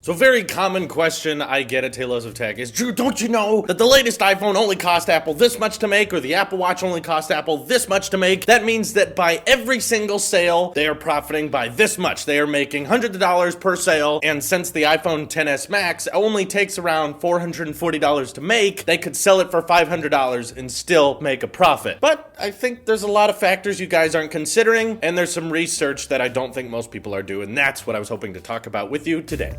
So very common question I get at Tailosive Tech is, Drew, don't you know that the latest iPhone only cost Apple this much to make, or the Apple Watch only cost Apple this much to make? That means that by every single sale, they are profiting by this much. They are making hundreds of dollars per sale, and since the iPhone XS Max only takes around $440 to make, they could sell it for $500 and still make a profit. But I think there's a lot of factors you guys aren't considering, and there's some research that I don't think most people are doing. That's what I was hoping to talk about with you today.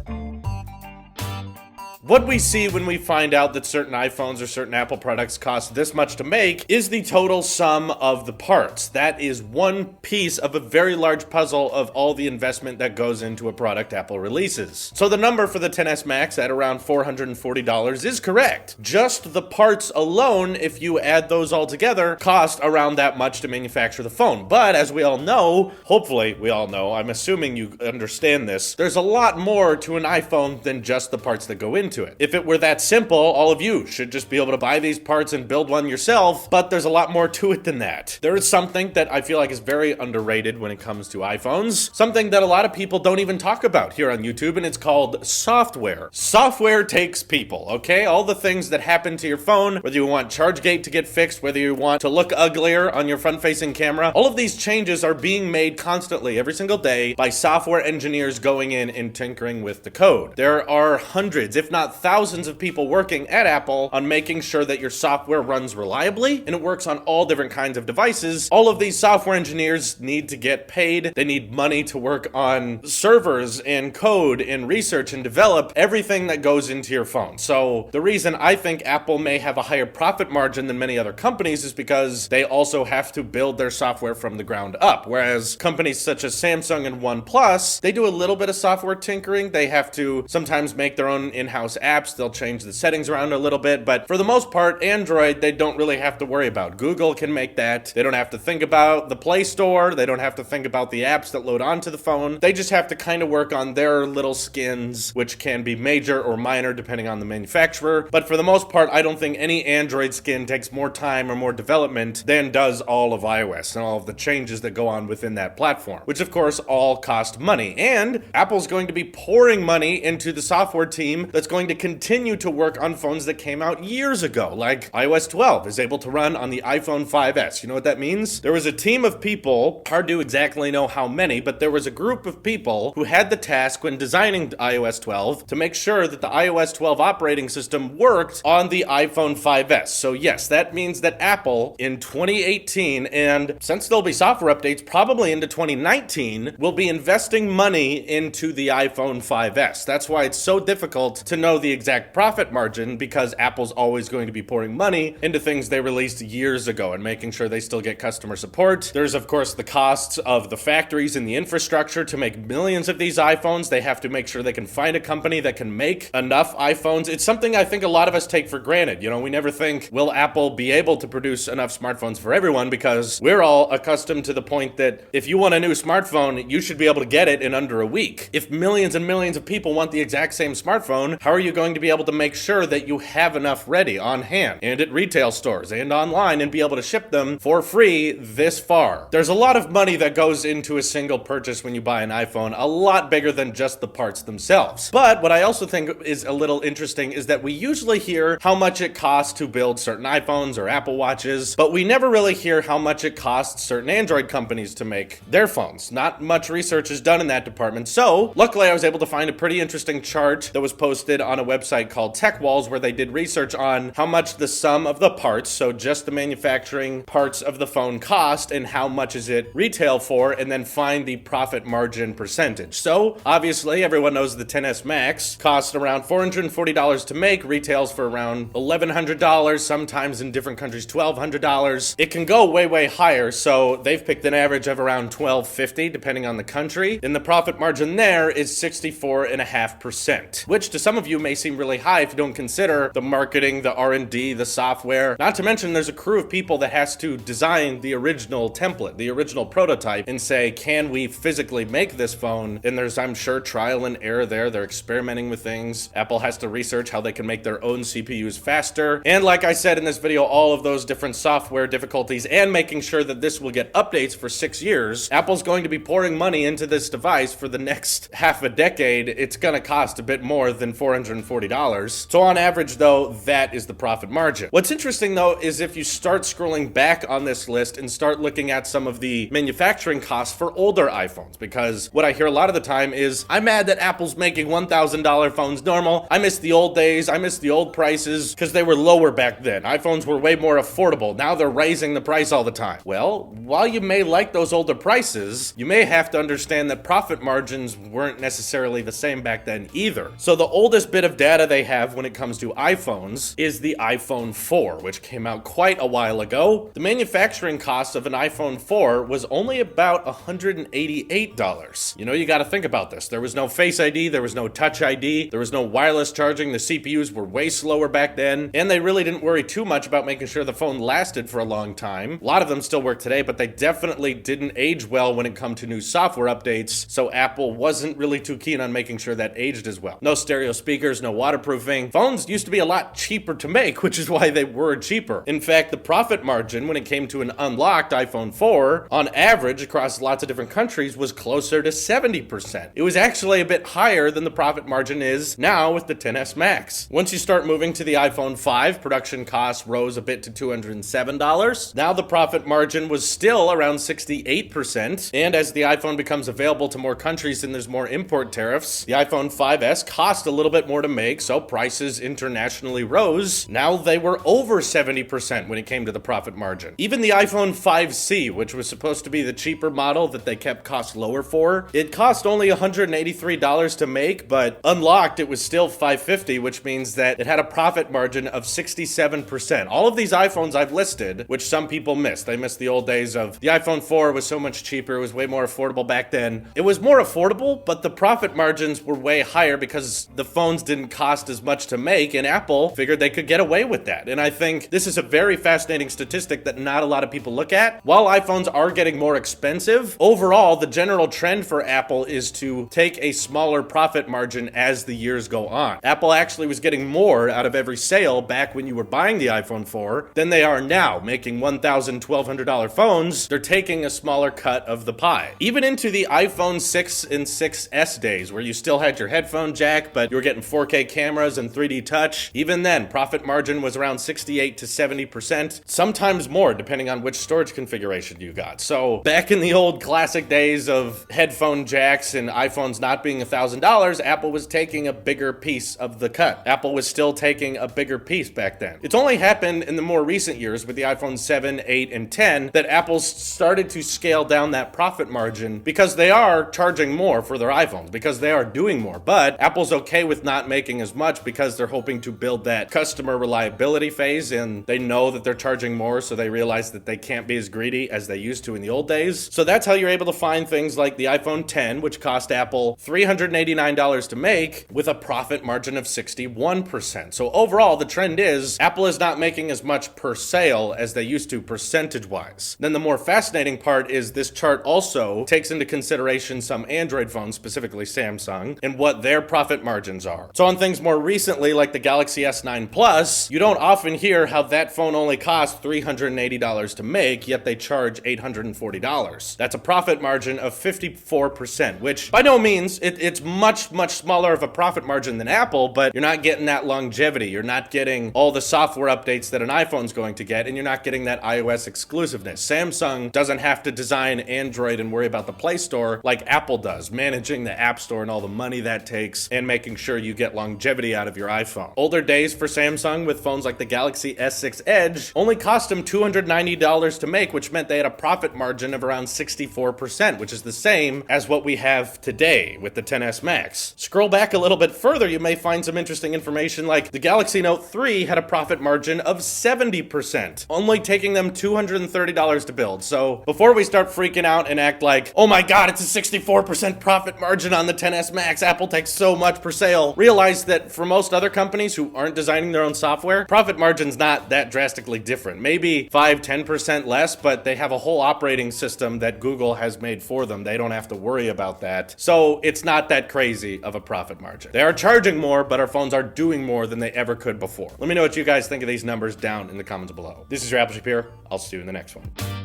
What we see when we find out that certain iPhones or certain Apple products cost this much to make is the total sum of the parts. That is one piece of a very large puzzle of all the investment that goes into a product Apple releases. So the number for the XS Max at around $440 is correct. Just the parts alone, if you add those all together, cost around that much to manufacture the phone. But as we all know, hopefully we all know, I'm assuming you understand this, there's a lot more to an iPhone than just the parts that go into it. If it were that simple, all of you should just be able to buy these parts and build one yourself, but there's a lot more to it than that. There is something that I feel like is very underrated when it comes to iPhones, something that a lot of people don't even talk about here on YouTube, and it's called software. Software takes people, okay? All the things that happen to your phone, whether you want ChargeGate to get fixed, whether you want to look uglier on your front-facing camera, all of these changes are being made constantly every single day by software engineers going in and tinkering with the code. There are hundreds, if not thousands of people working at Apple on making sure that your software runs reliably and it works on all different kinds of devices. All of these software engineers need to get paid. They need money to work on servers and code and research and develop everything that goes into your phone. So the reason I think Apple may have a higher profit margin than many other companies is because they also have to build their software from the ground up. Whereas companies such as Samsung and OnePlus, they do a little bit of software tinkering. They have to sometimes make their own in-house apps. They'll change the settings around a little bit, but for the most part, Android, they don't really have to worry about. Google can make that. They don't have to think about the Play Store. They don't have to think about the apps that load onto the phone. They just have to kind of work on their little skins, which can be major or minor depending on the manufacturer. But for the most part, I don't think any Android skin takes more time or more development than does all of iOS and all of the changes that go on within that platform, which of course all cost money. And Apple's going to be pouring money into the software team that's going to continue to work on phones that came out years ago, like iOS 12 is able to run on the iPhone 5S. You know what that means? There was a team of people, hard to exactly know how many, but there was a group of people who had the task when designing iOS 12 to make sure that the iOS 12 operating system worked on the iPhone 5S. So yes, that means that Apple in 2018, and since there'll be software updates probably into 2019, will be investing money into the iPhone 5S. That's why it's so difficult to know the exact profit margin, because Apple's always going to be pouring money into things they released years ago and making sure they still get customer support. There's of course the costs of the factories and the infrastructure to make millions of these iPhones. They have to make sure they can find a company that can make enough iPhones. It's something I think a lot of us take for granted. You know, we never think, will Apple be able to produce enough smartphones for everyone? Because we're all accustomed to the point that if you want a new smartphone, you should be able to get it in under a week. If millions and millions of people want the exact same smartphone, how are you going to be able to make sure that you have enough ready on hand and at retail stores and online and be able to ship them for free this far? There's a lot of money that goes into a single purchase when you buy an iPhone, a lot bigger than just the parts themselves. But what I also think is a little interesting is that we usually hear how much it costs to build certain iPhones or Apple Watches, but we never really hear how much it costs certain Android companies to make their phones. Not much research is done in that department. So luckily I was able to find a pretty interesting chart that was posted on a website called TechWalls, where they did research on how much the sum of the parts, so just the manufacturing parts of the phone, cost and how much is it retail for, and then find the profit margin percentage. So obviously everyone knows the XS Max costs around $440 to make, retails for around $1,100, sometimes in different countries $1,200. It can go way higher, so they've picked an average of around $1,250 depending on the country, and the profit margin there is 64.5%, which to some of you CPU may seem really high if you don't consider the marketing, the R&D, the software. Not to mention there's a crew of people that has to design the original template, the original prototype, and say, can we physically make this phone? And there's, I'm sure, trial and error there. They're experimenting with things. Apple has to research how they can make their own CPUs faster. And like I said in this video, all of those different software difficulties and making sure that this will get updates for 6 years. Apple's going to be pouring money into this device for the next half a decade. It's going to cost a bit more than $440. So on average, though, that is the profit margin. What's interesting, though, is if you start scrolling back on this list and start looking at some of the manufacturing costs for older iPhones, because what I hear a lot of the time is, I'm mad that Apple's making $1,000 phones normal. I miss the old days. I miss the old prices because they were lower back then. iPhones were way more affordable. Now they're raising the price all the time. Well, while you may like those older prices, you may have to understand that profit margins weren't necessarily the same back then either. So the oldest bit of data they have when it comes to iPhones is the iPhone 4, which came out quite a while ago. The manufacturing cost of an iPhone 4 was only about $188. You know, you got to think about this. There was no Face ID, there was no Touch ID, there was no wireless charging. The CPUs were way slower back then, and they really didn't worry too much about making sure the phone lasted for a long time. A lot of them still work today, but they definitely didn't age well when it come to new software updates, so Apple wasn't really too keen on making sure that aged as well. No stereo speakers, no waterproofing. Phones used to be a lot cheaper to make, which is why they were cheaper. In fact, the profit margin when it came to an unlocked iPhone 4, on average across lots of different countries, was closer to 70%. It was actually a bit higher than the profit margin is now with the XS Max. Once you start moving to the iPhone 5, production costs rose a bit to $207. Now the profit margin was still around 68%, and as the iPhone becomes available to more countries and there's more import tariffs, the iPhone 5S cost a little bit more to make, so prices internationally rose. Now they were over 70% when it came to the profit margin. Even the iPhone 5C, which was supposed to be the cheaper model that they kept costs lower for, it cost only $183 to make, but unlocked it was still $550, which means that it had a profit margin of 67%. All of these iPhones I've listed, which some people miss. They miss the old days of the iPhone 4 was so much cheaper, it was way more affordable back then. It was more affordable, but the profit margins were way higher because the phones didn't cost as much to make, and Apple figured they could get away with that. And I think this is a very fascinating statistic that not a lot of people look at. While iPhones are getting more expensive, overall, the general trend for Apple is to take a smaller profit margin as the years go on. Apple actually was getting more out of every sale back when you were buying the iPhone 4 than they are now, making $1,000, $1,200 phones. They're taking a smaller cut of the pie. Even into the iPhone 6 and 6S days, where you still had your headphone jack, but you were getting 4K cameras and 3D touch, even then, profit margin was around 68 to 70%, sometimes more, depending on which storage configuration you got. So back in the old classic days of headphone jacks and iPhones not being $1,000, Apple was taking a bigger piece of the cut. Apple was still taking a bigger piece back then. It's only happened in the more recent years with the iPhone 7, 8, and 10 that Apple's started to scale down that profit margin because they are charging more for their iPhones, because they are doing more. But Apple's okay with not making as much because they're hoping to build that customer reliability phase, and they know that they're charging more, so they realize that they can't be as greedy as they used to in the old days. So that's how you're able to find things like the iPhone 10, which cost Apple $389 to make, with a profit margin of 61%. So overall, the trend is Apple is not making as much per sale as they used to percentage-wise. Then the more fascinating part is this chart also takes into consideration some Android phones, specifically Samsung, and what their profit margins are. So on things more recently, like the Galaxy S9 Plus, you don't often hear how that phone only costs $380 to make, yet they charge $840. That's a profit margin of 54%, which by no means, it's much, much smaller of a profit margin than Apple, but you're not getting that longevity. You're not getting all the software updates that an iPhone's going to get, and you're not getting that iOS exclusiveness. Samsung doesn't have to design Android and worry about the Play Store like Apple does, managing the App Store and all the money that takes, and making sure you get longevity out of your iPhone. Older days for Samsung with phones like the Galaxy S6 Edge only cost them $290 to make, which meant they had a profit margin of around 64%, which is the same as what we have today with the XS Max. Scroll back a little bit further, you may find some interesting information like the Galaxy Note 3 had a profit margin of 70%, only taking them $230 to build. So before we start freaking out and act like, oh my god, it's a 64% profit margin on the XS Max, Apple takes so much per sale, realize that for most other companies who aren't designing their own software, profit margin's not that drastically different. Maybe 5-10% less, but they have a whole operating system that Google has made for them. They don't have to worry about that. So it's not that crazy of a profit margin. They are charging more, but our phones are doing more than they ever could before. Let me know what you guys think of these numbers down in the comments below. This is your Apple Shapiro. I'll see you in the next one.